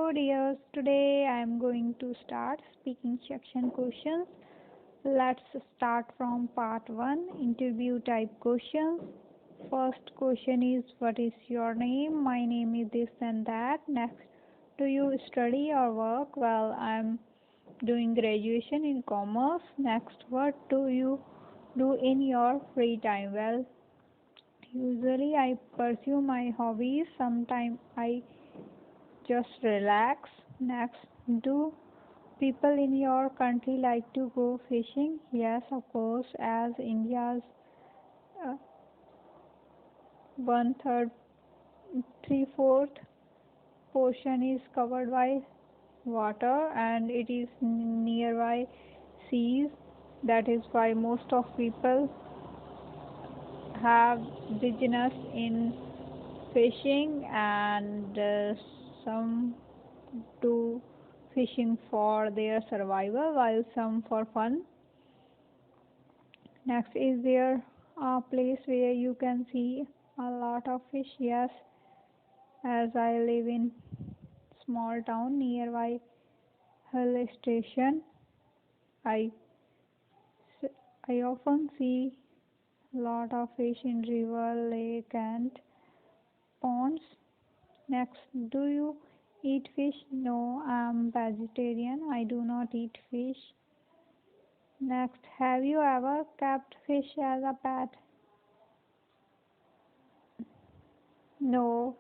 Hello dears, today I am going to start speaking section questions. Let's start from part 1, interview type questions. First question is, what is your name? My name is this and that. Next, do you study or work? Well, I am doing graduation in commerce. Next, what do you do in your free time? Well, usually I pursue my hobbies. Sometimes I just relax. Next, do people in your country like to go fishing? Yes, of course, as India's uh, one third, three-fourth portion is covered by water and it is nearby seas. That is why most of people have business in fishing and some do fishing for their survival while some for fun. Next, is there a place where you can see a lot of fish? Yes, as I live in small town nearby hill station, I I often see lot of fish in river, lake and ponds. Next, do you eat fish? No, I'm vegetarian. I do not eat fish. Next, have you ever kept fish as a pet? No,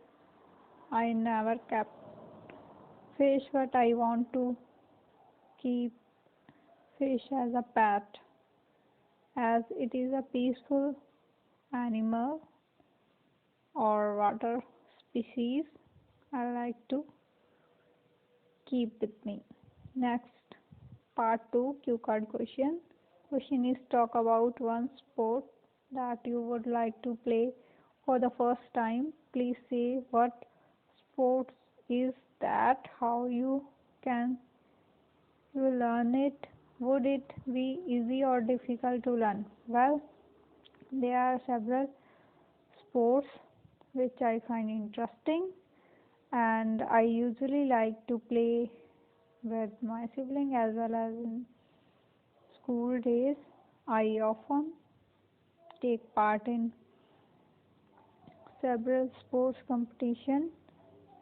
I never kept fish, but I want to keep fish as a pet as it is a peaceful animal or water species I like to keep with me. Next, part 2, cue card question. Question is, talk about one sport that you would like to play for the first time. Please say what sport is that, how you can you learn it, would it be easy or difficult to learn? Well, there are several sports which I find interesting and I usually like to play with my sibling as well as in school days. I often take part in several sports competition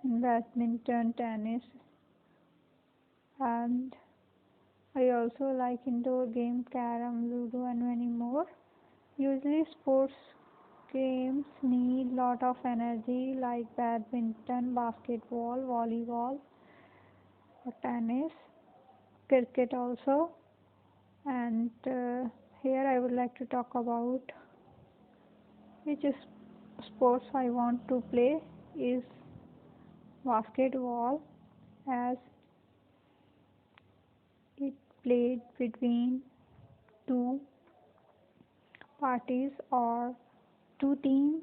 in badminton, tennis, and I also like indoor game, carom, ludo, and many more. Usually, sports games need lot of energy like badminton, basketball, volleyball, or tennis, cricket also. And here I would like to talk about which is sports I want to play is basketball as it played between two parties or two teams.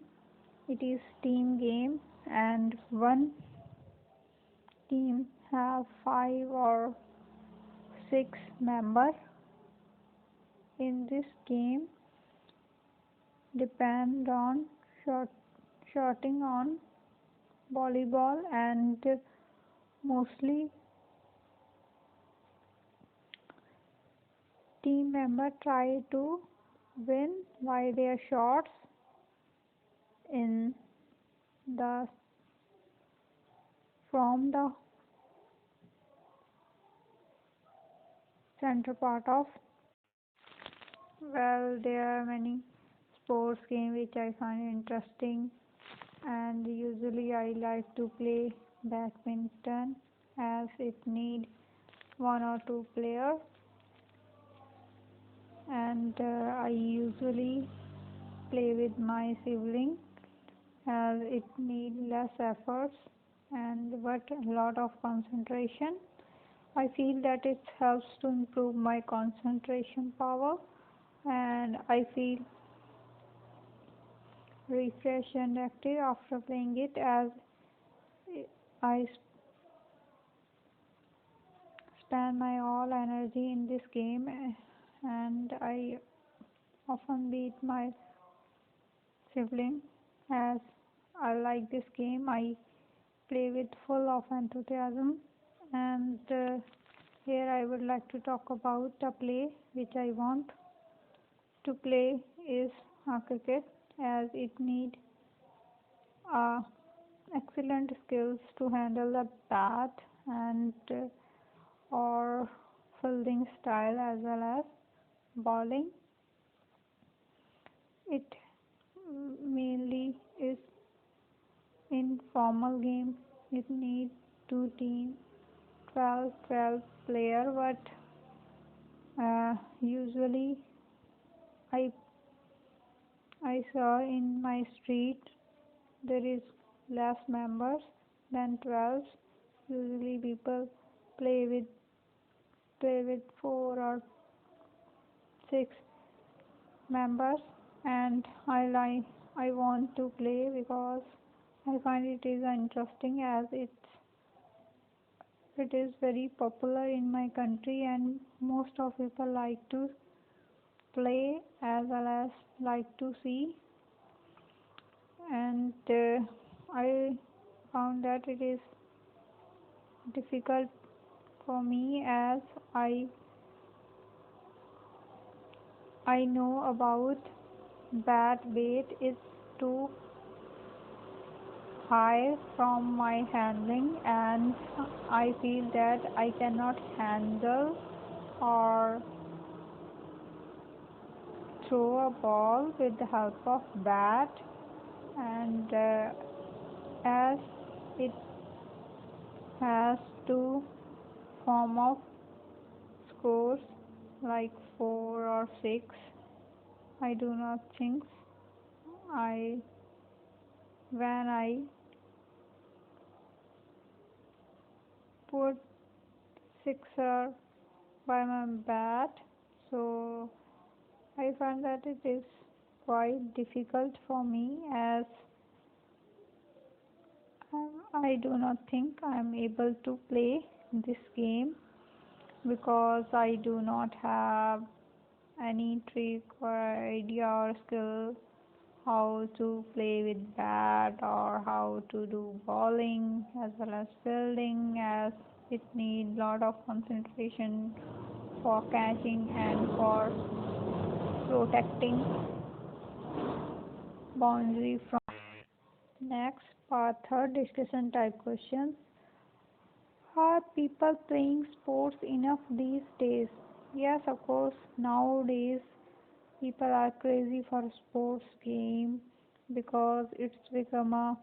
It is team game and one team have 5 or 6 members. In this game depend on shooting on volleyball and mostly team member try to win by their shots in the from the center part of. Well, there are many sports games which I find interesting and usually I like to play badminton as it need 1 or 2 players and I usually play with my sibling as it need less efforts and but a lot of concentration. I feel that it helps to improve my concentration power and I feel refreshed and active after playing it as I spend my all energy in this game and I often beat my sibling as I like this game. I play with full of enthusiasm. And here I would like to talk about a play which I want to play is cricket, as it need uh, excellent skills to handle the bat and or fielding style as well as bowling. It mainly is informal game. It needs two teams, 12 player, but usually I I saw in my street there is less members than 12. Usually people play with play with 4 or 6 members, and I want to play because I find it is interesting, as it is very popular in my country and most of people like to play as well as like to see. And I found that it is difficult for me, as I I know about bat weight is too high from my handling, and I feel that I cannot handle or throw a ball with the help of bat. And as it has two form of scores like 4 or 6, I do not think I when I put sixer by my bat, so I find that it is quite difficult for me, as I do not think I am able to play this game because I do not have any trick or idea or skill how to play with bat or how to do bowling as well as fielding, as it needs lot of concentration for catching and for protecting boundary from. Next part, third discussion type questions. Are people playing sports enough these days? Yes, of course. Nowadays, people are crazy for sports game because it's become a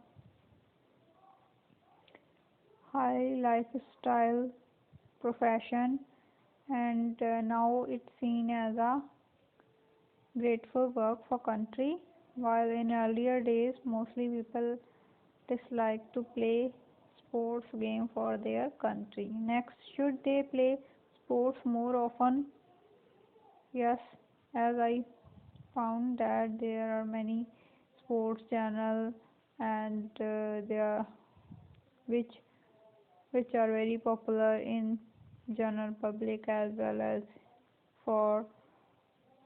high lifestyle profession, and now it's seen as a grateful work for country, while in earlier days mostly people dislike to play sports game for their country. Next, should they play sports more often? Yes, as I found that there are many sports channel, and there which which are very popular in general public as well as for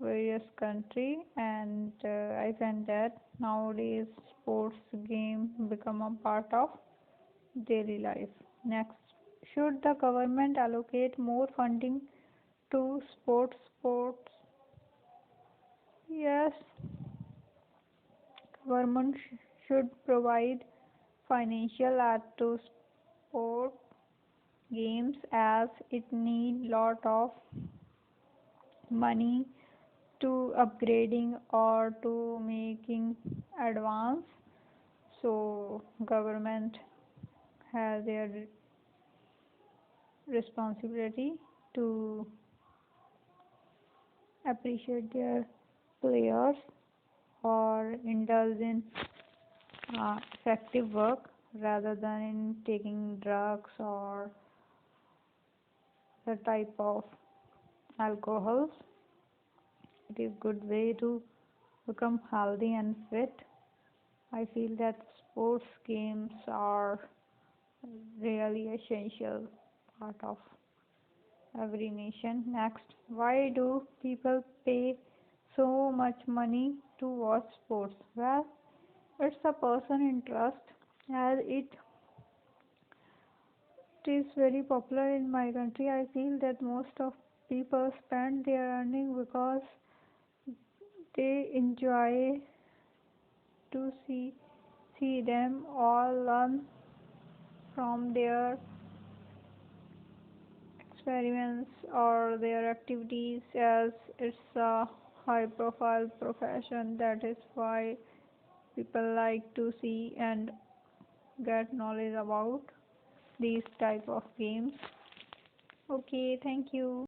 various country. And I find that nowadays sports game become a part of daily life. Next, should the government allocate more funding to sports? Yes, government should provide financial aid to sport games, as it need lot of money to upgrading or to making advance. So government has their responsibility to appreciate their players or indulge in effective work rather than in taking drugs or the type of alcohols. It is good way to become healthy and fit. I feel that sports games are really essential part of every nation. Next, why do people pay so much money to watch sports? Well, it's a person interest, as it is very popular in my country. I feel that most of people spend their earning because they enjoy to see them all learn from their experiments or their activities, as it's a high profile profession. That is why people like to see and get knowledge about these type of games. Okay, thank you.